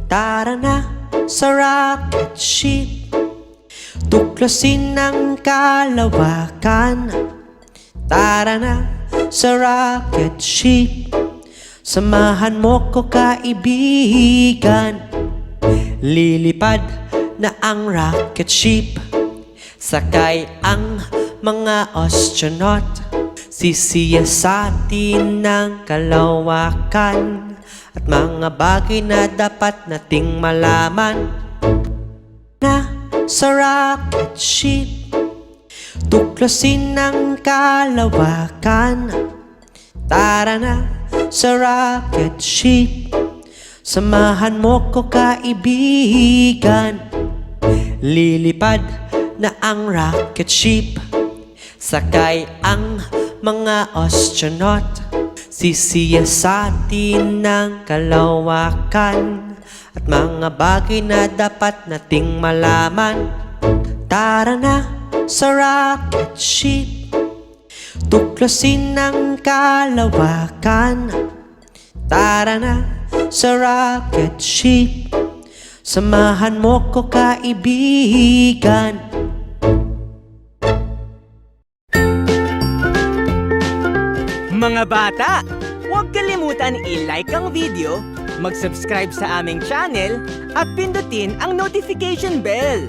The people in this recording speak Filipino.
Tara na sa rocket ship, tuklasin ang kalawakan. Tara na sa rocket ship, samahan mo ko kaibigan. Lilipad na ang rocket ship, sakay ang mga astronaut. Sisiyasatin ng kalawakan at mga bagay na dapat nating malaman. Na sa rocket ship, tuklasin ang kalawakan. Tara na sa rocket ship, samahan mo ko kaibigan. Lilipad na ang rocket ship, sakay ang mga astronaut. Sisiyasatin ng kalawakan at mga bagay na dapat nating malaman. Tara na sa rocket ship, tuklasin ang kalawakan. Tara na sa rocket ship, samahan mo ko kaibigan. Mga bata, huwag kalimutan i-like ang video, mag-subscribe sa aming channel, at pindutin ang notification bell.